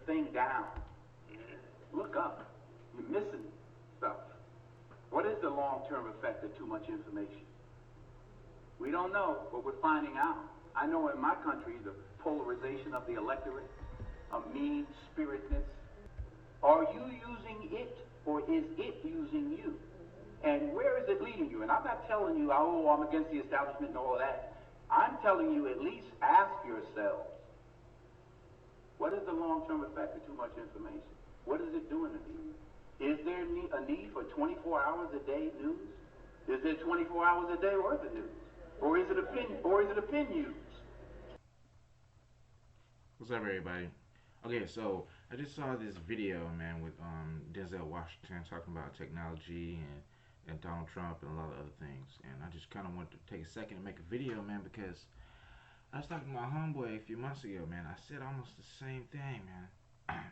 thing down. Look up. You're missing stuff. What is the long-term effect of too much information? We don't know, but we're finding out. I know in my country, the polarization of the electorate, a mean-spiritedness. Are you using it, or is it using you? And where is it leading you? And I'm not telling you, oh, I'm against the establishment and all of that. I'm telling you, at least ask yourselves, what is the long-term effect of too much information? What is it doing to you? Is there a need for 24 hours a day news? Is there 24 hours a day worth of news? Or is it a pin use? What's up, everybody? Okay, so I just saw this video, man, with Denzel Washington talking about technology and Donald Trump and a lot of other things. And I just kind of wanted to take a second to make a video, man, because I was talking to my homeboy a few months ago, man. I said almost the same thing, man.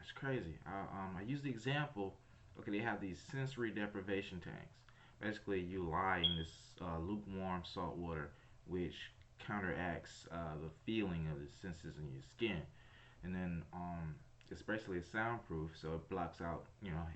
It's crazy. I use the example. Okay, they have these sensory deprivation tanks. Basically, you lie in this lukewarm salt water, which counteracts the feeling of the senses in your skin. And then it's basically soundproof, so it blocks out,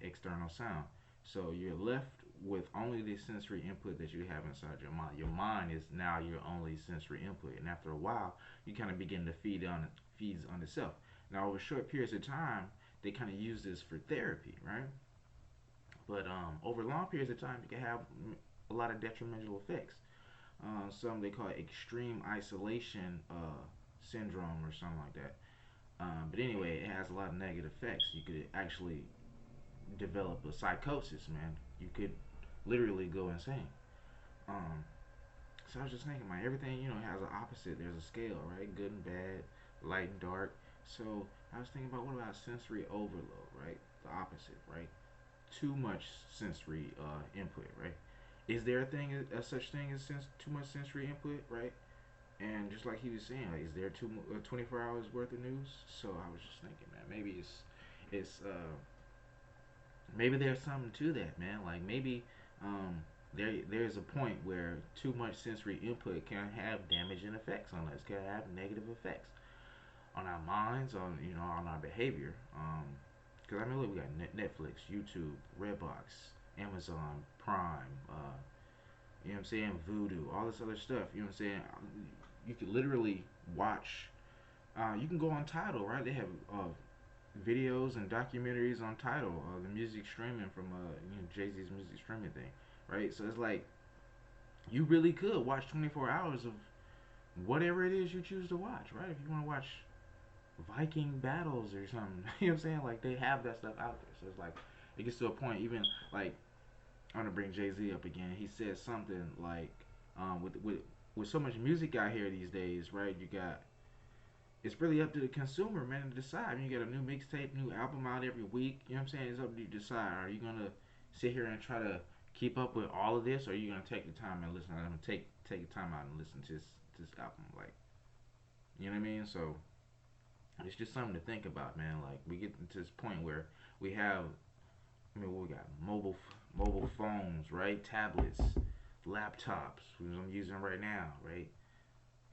external sound. So you're left with only the sensory input that you have inside your mind. Your mind is now your only sensory input, and after a while, you kind of begin to feeds on itself. Now, over short periods of time, they kind of use this for therapy, right? But over long periods of time, it can have a lot of detrimental effects. Some they call it extreme isolation syndrome or something like that. But anyway, it has a lot of negative effects. You could actually develop a psychosis, man. You could literally go insane. Um, so I was just thinking, like, everything, has an opposite. There's a scale, right? Good and bad, light and dark. So I was thinking about, what about sensory overload, right? The opposite, right? Too much sensory input, right? Is there a such thing as too much sensory input, right? And just like he was saying, like, is there 24 hours worth of news? So I was just thinking, man, maybe maybe there's something to that, man. Like, maybe there's a point where too much sensory input can have damaging effects on us, can have negative effects on our minds, on our behavior. Because I mean, look, we got Netflix, YouTube, Redbox, Amazon Prime, you know what I'm saying, Voodoo, all this other stuff. You know what I'm saying? You could literally watch. You can go on Tidal, right? They have videos and documentaries on Tidal, the music streaming from Jay-Z's music streaming thing, right? So it's like you really could watch 24 hours of whatever it is you choose to watch, right? If you want to watch Viking battles or something, you know what I'm saying? Like, they have that stuff out there. So it's like it gets to a point, even like, I want to bring Jay-Z up again. He said something like, with so much music out here these days, right? It's really up to the consumer, man, to decide. I mean, you got a new mixtape, new album out every week. You know what I'm saying? It's up to you to decide. Are you gonna sit here and try to keep up with all of this, or are you gonna take the time and listen? I'm gonna take the time out and listen to this album, like, you know what I mean? So it's just something to think about, man. Like, we get to this point where we have, I mean, what we got? Mobile phones, right? Tablets, laptops, which I'm using right now, right?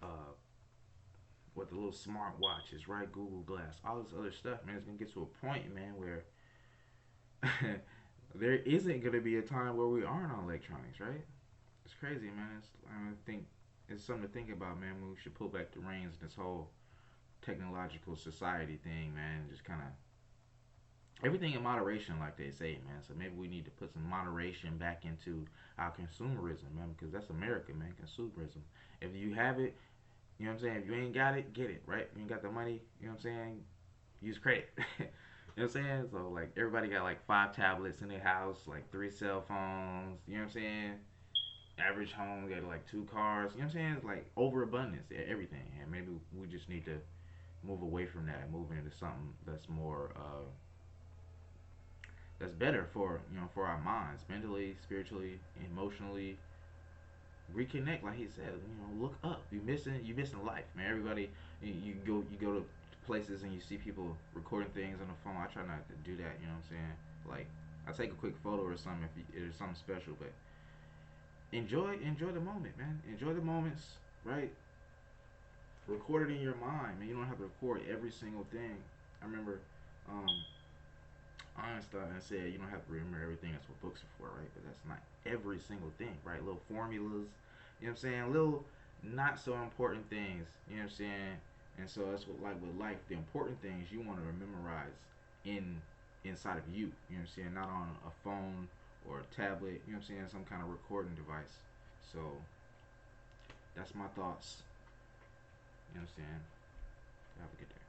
Uh, what the little smart watches, right? Google Glass, all this other stuff, man. It's gonna get to a point, man, where there isn't gonna be a time where we aren't on electronics, right? It's crazy, man. I think it's something to think about, man. We should pull back the reins in this whole technological society thing, man. Just kind of everything in moderation, like they say, man. So maybe we need to put some moderation back into our consumerism, man, because that's America, man. Consumerism. If you have it, you know what I'm saying. If you ain't got it, get it, right? If you ain't got the money, you know what I'm saying. Use credit. You know what I'm saying? So, like, everybody got like 5 tablets in their house, like 3 cell phones. You know what I'm saying? Average home got like 2 cars. You know what I'm saying? It's like overabundance, everything. And maybe we just need to move away from that and move into something that's more that's better for for our minds, mentally, spiritually, emotionally. Reconnect, like he said. Look up. You missing life, man. Everybody, you go to places and you see people recording things on the phone. I try not to do that. You know what I'm saying? Like, I take a quick photo or something if it's something special, but enjoy the moment, man. Enjoy the moments, right? Record it in your mind, man. You don't have to record every single thing. I remember Um, Einstein said you don't have to remember everything. That's what books are for, right? But that's not every single thing, right? Little formulas, you know what I'm saying? Little not so important things, you know what I'm saying? And so that's what, like with life, the important things you want to memorize in inside of you, you know what I'm saying? Not on a phone or a tablet, you know what I'm saying? Some kind of recording device. So that's my thoughts, you know what I'm saying? Have a good day.